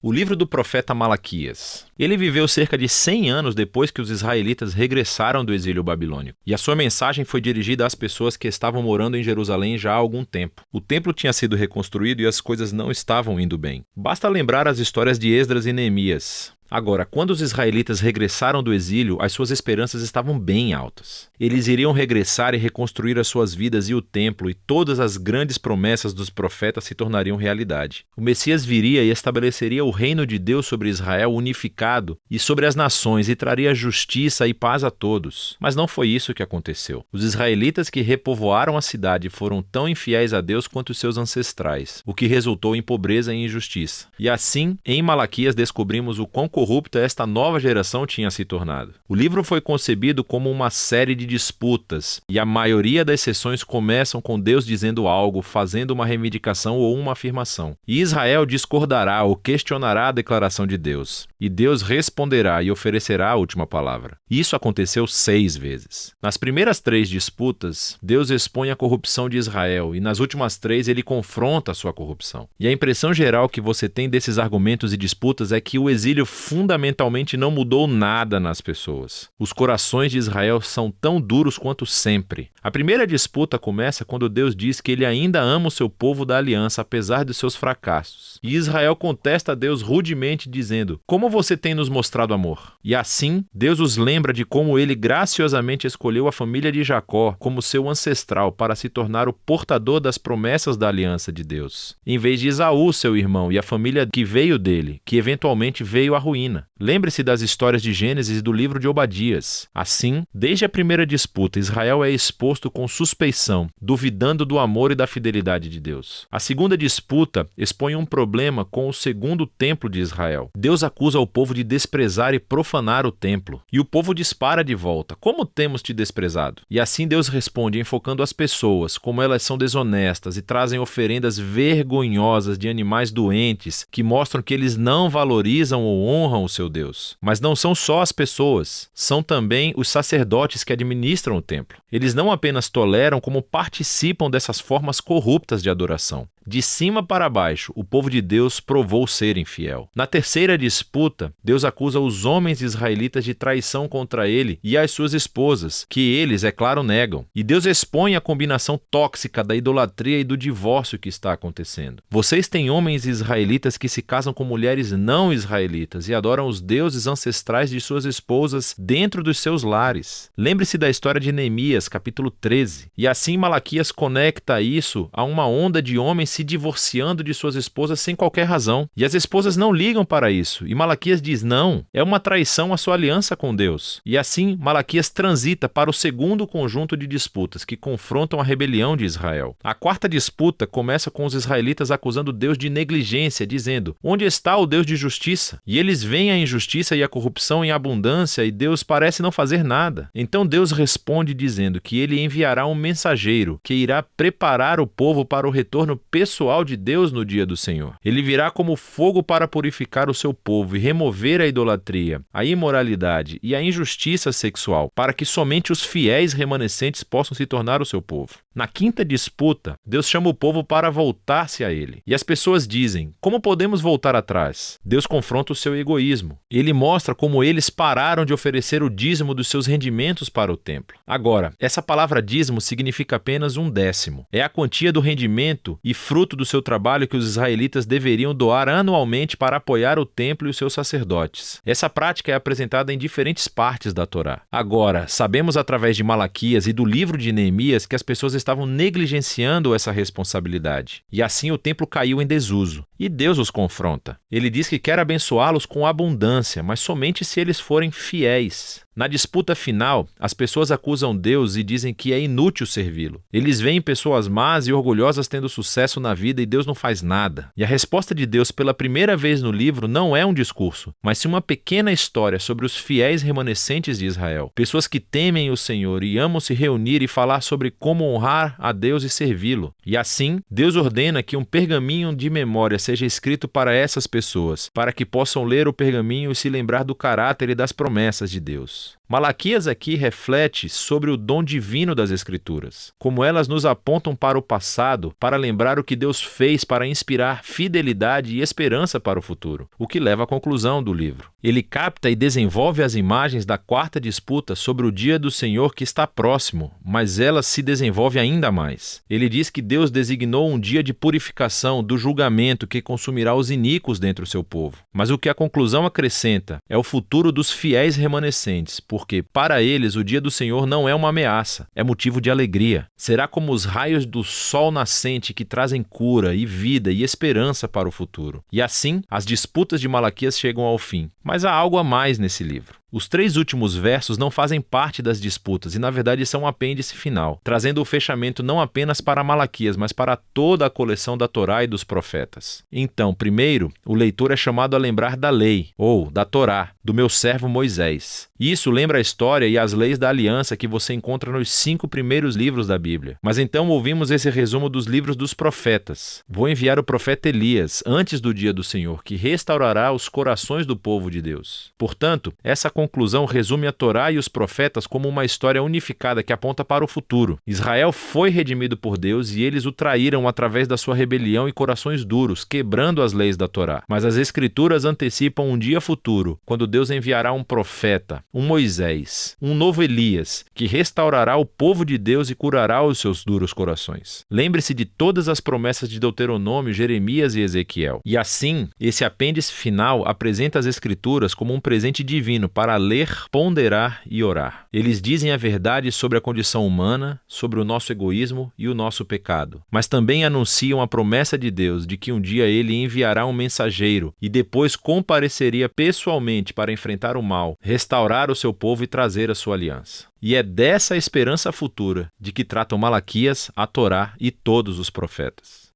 O livro do profeta Malaquias. Ele viveu cerca de 100 anos depois que os israelitas regressaram do exílio babilônico. E a sua mensagem foi dirigida às pessoas que estavam morando em Jerusalém já há algum tempo. O templo tinha sido reconstruído e as coisas não estavam indo bem. Basta lembrar as histórias de Esdras e Neemias. Agora, quando os israelitas regressaram do exílio, as suas esperanças estavam bem altas. Eles iriam regressar e reconstruir as suas vidas e o templo, e todas as grandes promessas dos profetas se tornariam realidade. O Messias viria e estabeleceria o reino de Deus sobre Israel unificado e sobre as nações, e traria justiça e paz a todos. Mas não foi isso que aconteceu. Os israelitas que repovoaram a cidade foram tão infiéis a Deus quanto seus ancestrais, o que resultou em pobreza e injustiça. E assim, em Malaquias descobrimos o quão corrupta esta nova geração tinha se tornado. O livro foi concebido como uma série de disputas, e a maioria das sessões começam com Deus dizendo algo, fazendo uma reivindicação ou uma afirmação. E Israel discordará ou questionará a declaração de Deus. E Deus responderá e oferecerá a última palavra. Isso aconteceu 6 vezes. Nas primeiras 3 disputas, Deus expõe a corrupção de Israel, e nas últimas 3 ele confronta a sua corrupção. E a impressão geral que você tem desses argumentos e disputas é que o exílio fundamentalmente não mudou nada nas pessoas. Os corações de Israel são tão duros quanto sempre. A primeira disputa começa quando Deus diz que ele ainda ama o seu povo da aliança, apesar de seus fracassos. E Israel contesta a Deus rudemente, dizendo: "Como você tem nos mostrado amor?" E assim, Deus os lembra de como ele graciosamente escolheu a família de Jacó como seu ancestral para se tornar o portador das promessas da aliança de Deus, em vez de Esaú, seu irmão, e a família que veio dele, que eventualmente veio à ruína. Lembre-se das histórias de Gênesis e do livro de Obadias. Assim, desde a primeira disputa, Israel é exposto com suspeição, duvidando do amor e da fidelidade de Deus. A segunda disputa expõe um problema com o segundo templo de Israel. Deus acusa o povo de desprezar e profanar o templo. E o povo dispara de volta: "Como temos te desprezado?" E assim Deus responde enfocando as pessoas, como elas são desonestas e trazem oferendas vergonhosas de animais doentes que mostram que eles não valorizam ou honram o seu Deus. Mas não são só as pessoas, são também os sacerdotes que administram o templo. Eles não apenas toleram, como participam dessas formas corruptas de adoração. De cima para baixo, o povo de Deus provou ser infiel. Na terceira disputa, Deus acusa os homens israelitas de traição contra ele e as suas esposas, que eles, é claro, negam. E Deus expõe a combinação tóxica da idolatria e do divórcio que está acontecendo. Vocês têm homens israelitas que se casam com mulheres não israelitas e adoram os deuses ancestrais de suas esposas dentro dos seus lares. Lembre-se da história de Neemias, capítulo 13. E assim Malaquias conecta isso a uma onda de homens se divorciando de suas esposas sem qualquer razão. E as esposas não ligam para isso. E Malaquias diz: não, é uma traição à sua aliança com Deus. E assim, Malaquias transita para o segundo conjunto de disputas que confrontam a rebelião de Israel. A quarta disputa começa com os israelitas acusando Deus de negligência, dizendo: onde está o Deus de justiça? E eles veem a injustiça e a corrupção em abundância e Deus parece não fazer nada. Então Deus responde dizendo que ele enviará um mensageiro que irá preparar o povo para o retorno pessoal de Deus no dia do Senhor. Ele virá como fogo para purificar o seu povo e remover a idolatria, a imoralidade e a injustiça sexual, para que somente os fiéis remanescentes possam se tornar o seu povo. Na quinta disputa, Deus chama o povo para voltar-se a ele. E as pessoas dizem: como podemos voltar atrás? Deus confronta o seu egoísmo. Ele mostra como eles pararam de oferecer o dízimo dos seus rendimentos para o templo. Agora, essa palavra dízimo significa apenas 1/10. É a quantia do rendimento e fruto do seu trabalho que os israelitas deveriam doar anualmente para apoiar o templo e os seus sacerdotes. Essa prática é apresentada em diferentes partes da Torá. Agora, sabemos através de Malaquias e do livro de Neemias que as pessoas estavam negligenciando essa responsabilidade. E assim o templo caiu em desuso. E Deus os confronta. Ele diz que quer abençoá-los com abundância, mas somente se eles forem fiéis. Na disputa final, as pessoas acusam Deus e dizem que é inútil servi-lo. Eles veem pessoas más e orgulhosas tendo sucesso na vida e Deus não faz nada. E a resposta de Deus pela primeira vez no livro não é um discurso, mas sim uma pequena história sobre os fiéis remanescentes de Israel. Pessoas que temem o Senhor e amam se reunir e falar sobre como honrar a Deus e servi-lo. E assim, Deus ordena que um pergaminho de memória seja escrito para essas pessoas, para que possam ler o pergaminho e se lembrar do caráter e das promessas de Deus. Malaquias aqui reflete sobre o dom divino das Escrituras, como elas nos apontam para o passado para lembrar o que Deus fez para inspirar fidelidade e esperança para o futuro, o que leva à conclusão do livro. Ele capta e desenvolve as imagens da quarta disputa sobre o dia do Senhor que está próximo, mas ela se desenvolve ainda mais. Ele diz que Deus designou um dia de purificação do julgamento que consumirá os iníquos dentre o seu povo. Mas o que a conclusão acrescenta é o futuro dos fiéis remanescentes, porque para eles o dia do Senhor não é uma ameaça, é motivo de alegria. Será como os raios do sol nascente que trazem cura e vida e esperança para o futuro. E assim, as disputas de Malaquias chegam ao fim. Mas há algo a mais nesse livro. Os 3 últimos versos não fazem parte das disputas e, na verdade, são um apêndice final, trazendo o fechamento não apenas para Malaquias, mas para toda a coleção da Torá e dos profetas. Então, primeiro, o leitor é chamado a lembrar da lei, ou da Torá, do meu servo Moisés. Isso lembra a história e as leis da aliança que você encontra nos 5 primeiros livros da Bíblia. Mas então ouvimos esse resumo dos livros dos profetas. Vou enviar o profeta Elias antes do dia do Senhor, que restaurará os corações do povo de Deus. Portanto, essa conclusão resume a Torá e os profetas como uma história unificada que aponta para o futuro. Israel foi redimido por Deus e eles o traíram através da sua rebelião e corações duros, quebrando as leis da Torá. Mas as Escrituras antecipam um dia futuro, quando Deus enviará um profeta, um Moisés, um novo Elias, que restaurará o povo de Deus e curará os seus duros corações. Lembre-se de todas as promessas de Deuteronômio, Jeremias e Ezequiel. E assim, esse apêndice final apresenta as Escrituras como um presente divino para ler, ponderar e orar. Eles dizem a verdade sobre a condição humana, sobre o nosso egoísmo e o nosso pecado, mas também anunciam a promessa de Deus de que um dia ele enviará um mensageiro e depois compareceria pessoalmente para enfrentar o mal, restaurar o seu povo e trazer a sua aliança. E é dessa esperança futura de que tratam Malaquias, a Torá e todos os profetas.